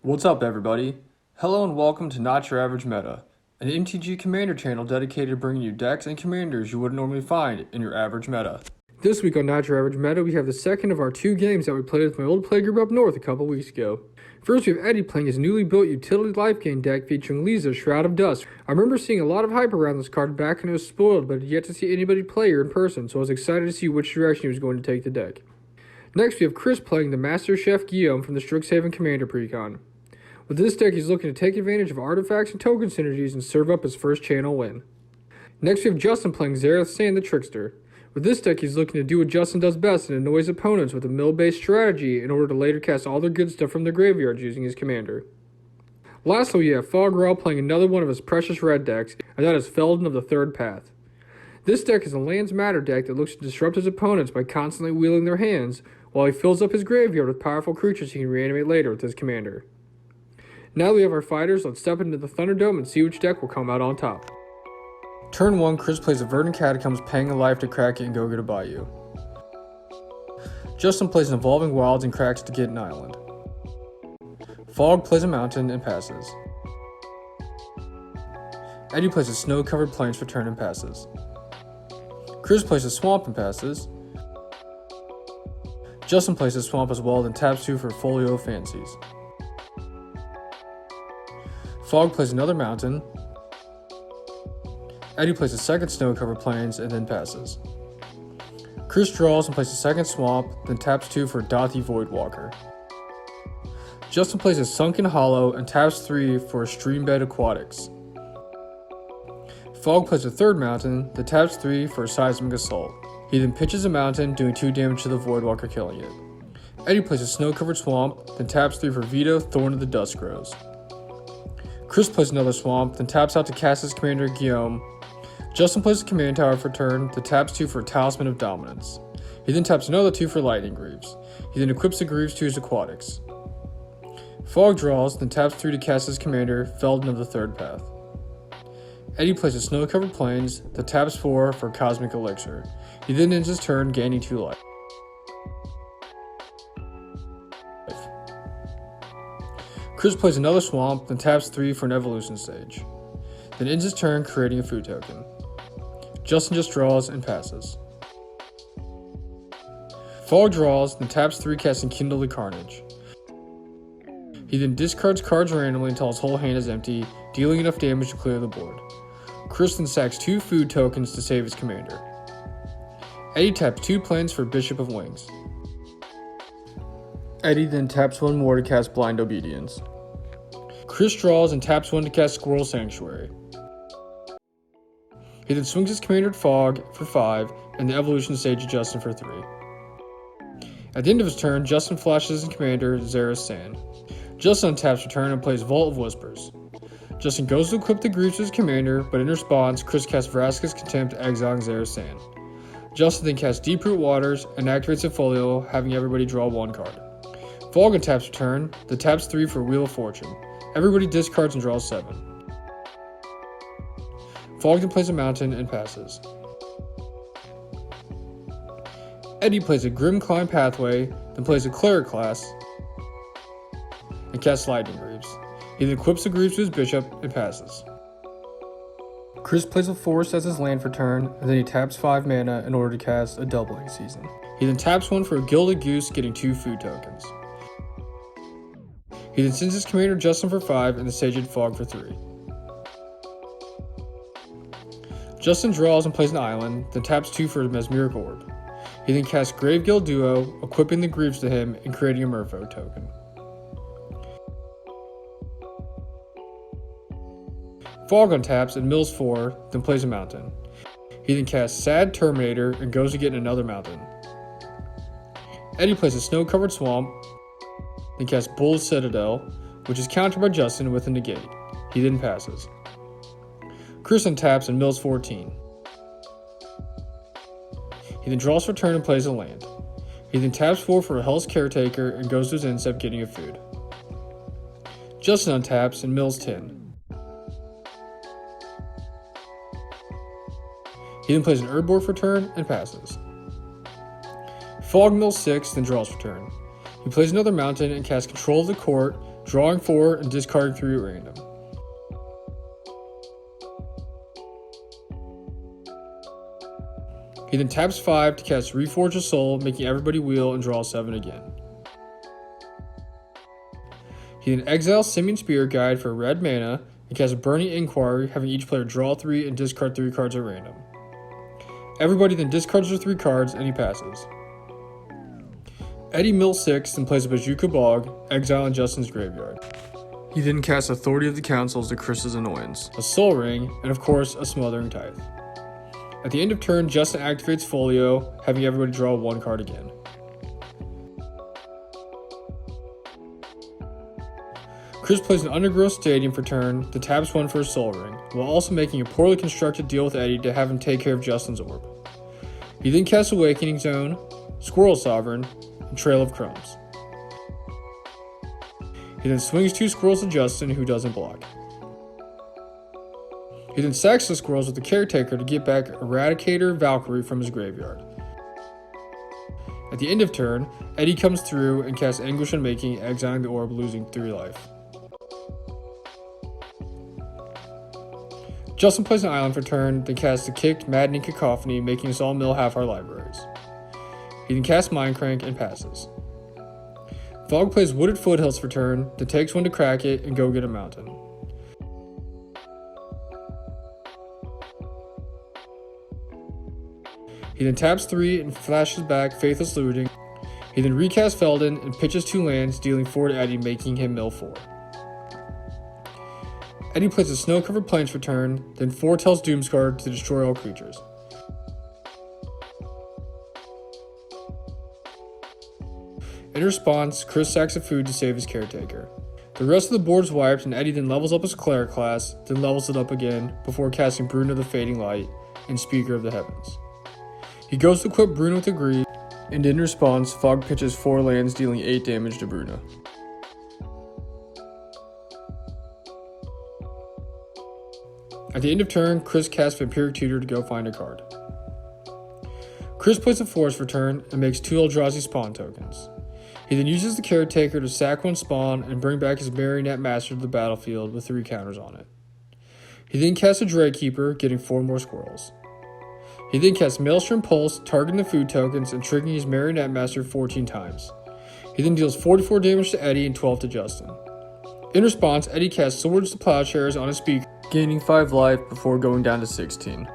What's up, everybody? Hello and welcome to Not Your Average Meta, an MTG Commander channel dedicated to bringing you decks and commanders you wouldn't normally find in your average meta. This week on Not Your Average Meta, we have the second of our two games that we played with my old playgroup up north a couple weeks ago. First, we have Eddie playing his newly built utility life gain deck featuring Liesa, Shroud of Dusk. I remember seeing a lot of hype around this card back when it was spoiled, but had yet to see anybody play her in person, so I was excited to see which direction he was going to take the deck. Next, we have Chris playing the Master Chef Gyome from the Strixhaven Commander Precon. With this deck, he's looking to take advantage of artifacts and token synergies and serve up his first channel win. Next, we have Justin playing Zareth San, the Trickster. With this deck, he's looking to do what Justin does best and annoys opponents with a mill-based strategy in order to later cast all their good stuff from their graveyards using his commander. Lastly, we have Fogrel playing another one of his precious red decks, and that is Feldon of the Third Path. This deck is a Lands Matter deck that looks to disrupt his opponents by constantly wheeling their hands, while he fills up his graveyard with powerful creatures he can reanimate later with his commander. Now that we have our fighters, let's step into the Thunderdome and see which deck will come out on top. Turn 1, Chris plays a Verdant Catacombs, paying a life to crack it and go get a Bayou. Justin plays an Evolving Wilds and cracks to get an island. Fog plays a mountain and passes. Eddie plays a snow-covered plains for turn and passes. Chris plays a swamp and passes. Justin plays a swamp as well, then taps 2 for Folio of Fancies. Fog plays another mountain. Eddie plays a second snow-covered plains and then passes. Chris draws and plays a second swamp, then taps 2 for Dothy Voidwalker. Justin plays a Sunken Hollow and taps 3 for Streambed Aquatics. Fog plays a third mountain, then taps 3 for Seismic Assault. He then pitches a mountain, doing 2 damage to the Voidwalker, killing it. Eddie plays a snow-covered swamp, then taps 3 for Vito, Thorn of the Dusk Rose. Chris plays another swamp, then taps out to cast his commander Gyome. Justin plays a command tower for turn, then taps 2 for Talisman of Dominance. He then taps another 2 for Lightning Greaves. He then equips the Greaves to his Aquatics. Fog draws, then taps 3 to cast his commander, Feldon of the Third Path. Eddie plays a snow-covered plains, then taps 4 for Cosmic Elixir. He then ends his turn, gaining 2 life. Chris plays another swamp, then taps 3 for an evolution stage. Then ends his turn, creating a food token. Justin just draws and passes. Fog draws, then taps 3, casting Kindle the Carnage. He then discards cards randomly until his whole hand is empty, dealing enough damage to clear the board. Chris then sacks 2 food tokens to save his commander. Eddie taps 2 plains for Bishop of Wings. Eddie then taps 1 more to cast Blind Obedience. Chris draws and taps 1 to cast Squirrel Sanctuary. He then swings his commander at Fog for 5 and the evolution stage to Justin for 3. At the end of his turn, Justin flashes his commander, Zareth San. Justin taps return and plays Vault of Whispers. Justin goes to equip the Greaves to his commander, but in response, Chris casts Vraska's Contempt, exiling Zareth San. Justin then casts Deep-Root Waters and activates a Folio, having everybody draw 1 card. Fog and taps return, then taps 3 for Wheel of Fortune. Everybody discards and draws 7. Fog then plays a mountain and passes. Eddie plays a Grim Climb Pathway, then plays a Cleric class, and casts Lightning Greaves. He then equips the Greaves to his Bishop and passes. Chris plays a Forest as his land for turn, and then he taps 5 mana in order to cast a Doubling Season. He then taps 1 for a Gilded Goose, getting 2 food tokens. He then sends his commander Justin for 5 and the Saged Fog for 3. Justin draws and plays an island, then taps 2 for a Mesmeric Orb. He then casts Graveguild Duo, equipping the Greaves to him and creating a Merfolk token. Fog untaps and mills 4, then plays a mountain. He then casts Sad Terminator and goes to get another mountain. Eddie plays a snow-covered swamp, then casts Bull's Citadel, which is countered by Justin with a negate. He then passes. Chris untaps and mills 14. He then draws for turn and plays a land. He then taps 4 for a Hell's Caretaker and goes to his end step, getting a food. Justin untaps and mills 10. He then plays an Urborg for turn and passes. Fog mills 6, then draws for turn. He plays another mountain and casts Control of the Court, drawing 4 and discarding 3 at random. He then taps 5 to cast Reforge a Soul, making everybody wheel and draw 7 again. He then exiles Simian Spirit Guide for red mana and casts a Burning Inquiry, having each player draw 3 and discard 3 cards at random. Everybody then discards their 3 cards and he passes. Eddie mills 6 and plays a Bazooka Bog, exiling Justin's graveyard. He then casts Authority of the Councils to Chris's annoyance, a Soul Ring, and of course a Smothering Tithe. At the end of turn, Justin activates Folio, having everybody draw 1 card again. Chris plays an Undergrowth Stadium for turn, that taps 1 for a Soul Ring, while also making a poorly constructed deal with Eddie to have him take care of Justin's orb. He then casts Awakening Zone, Squirrel Sovereign, and Trail of Crumbs. He then swings 2 squirrels at Justin, who doesn't block. He then sacks the squirrels with the Caretaker to get back Eradicator Valkyrie from his graveyard. At the end of turn, Eddie comes through and casts Anguish Unmaking, exiling the orb, losing 3 life. Justin plays an island for turn, then casts the Kicked Maddening Cacophony, making us all mill half our libraries. He then casts Mindcrank and passes. Fog plays Wooded Foothills for turn, then takes 1 to crack it and go get a mountain. He then taps 3 and flashes back Faithless Looting. He then recasts Feldon and pitches 2 lands, dealing 4 to Eddie, making him mill 4. Eddie plays a Snow-Covered Plains for turn, then foretells Doomsguard to destroy all creatures. In response, Chris sacks a food to save his Caretaker. The rest of the board is wiped and Eddie then levels up his Cleric class, then levels it up again, before casting Bruno the Fading Light and Speaker of the Heavens. He goes to equip Bruno with the Greed, and in response, Fog pitches 4 lands, dealing 8 damage to Bruno. At the end of turn, Chris casts Vampiric Tutor to go find a card. Chris plays a Forest for turn and makes 2 Eldrazi Spawn tokens. He then uses the Caretaker to sack 1 spawn and bring back his Marionette Master to the battlefield with 3 counters on it. He then casts a Dreadkeeper, getting 4 more squirrels. He then casts Maelstrom Pulse, targeting the food tokens and triggering his Marionette Master 14 times. He then deals 44 damage to Eddie and 12 to Justin. In response, Eddie casts Swords to Plowshares on his Speaker, gaining 5 life before going down to 16.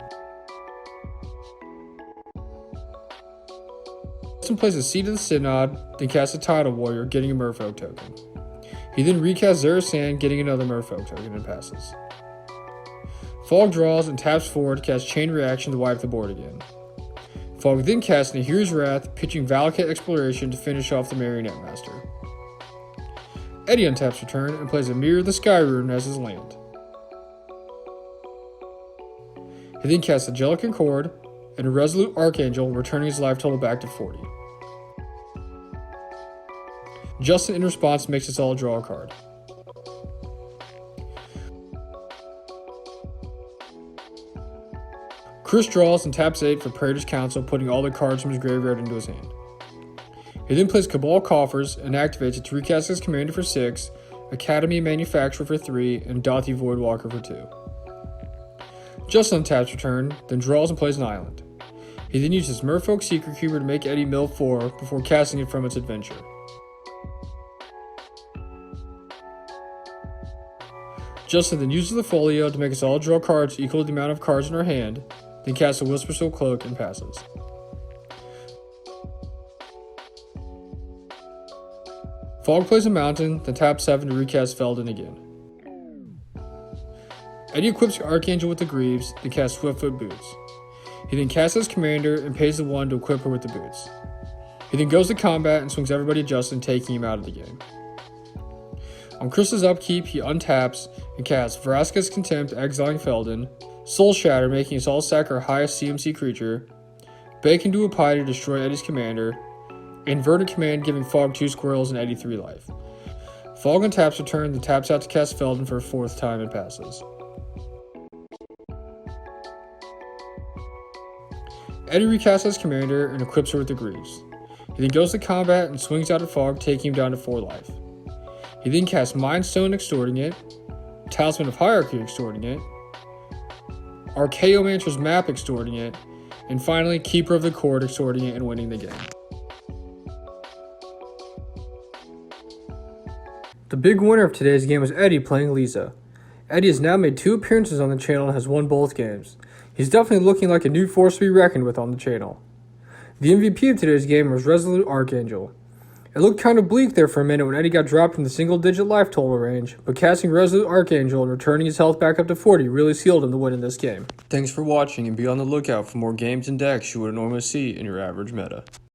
Justin plays a Seat of the Synod, then casts a Tidal Warrior, getting a Merfolk token. He then recasts Zareth San, getting another Merfolk token, and passes. Fog draws and taps 4 to cast Chain Reaction to wipe the board again. Fog then casts Nahir's Wrath, pitching Valakut Exploration to finish off the Marionette Master. Eddie untaps return and plays a Mirror of the Sky Rune as his land. He then casts Angelic Concord and a Resolute Archangel, returning his life total back to 40. Justin, in response, makes us all draw a card. Chris draws and taps 8 for Praetor's Council, putting all the cards from his graveyard into his hand. He then plays Cabal Coffers and activates it to recast his commander for 6, Academy Manufacturer for 3, and Dathi Voidwalker for 2. Justin taps return, then draws and plays an island. He then uses Merfolk Secret Keeper to make Eddie mill 4 before casting it from its adventure. Justin then uses the Folio to make us all draw cards equal to the amount of cards in our hand, then casts a Whispersoul Cloak and passes. Fog plays a Mountain, then taps 7 to recast Feldon again. Eddie equips Archangel with the Greaves, then casts Swiftfoot Boots. He then casts his commander and pays the 1 to equip her with the boots. He then goes to combat and swings everybody at Justin, taking him out of the game. On Chris's upkeep, he untaps and casts Vraska's Contempt, exiling Feldon, Soul Shatter, making us all sack our highest CMC creature, Bacon to a Pie to destroy Eddie's commander, Inverted Command, giving Fog 2 squirrels and Eddie 3 life. Fog untaps return, then taps out to cast Feldon for a 4th time and passes. Eddie recasts his commander and equips her with the Greaves. He then goes to combat and swings out at Fog, taking him down to 4 life. He He then cast Mind Stone, extorting it, Talisman of Hierarchy, extorting it, Archaeomancer's Map, extorting it, and finally Keeper of the Cord, extorting it and winning the game. The big winner of today's game was Eddie playing Liesa. Eddie has now made 2 appearances on the channel and has won both games. He's definitely looking like a new force to be reckoned with on the channel. The MVP of today's game was Resolute Archangel. It looked kind of bleak there for a minute when Eddie got dropped in the single-digit life total range, but casting Resolute Archangel and returning his health back up to 40 really sealed him the win in this game. Thanks for watching, and be on the lookout for more games and decks you wouldn't normally see in your average meta.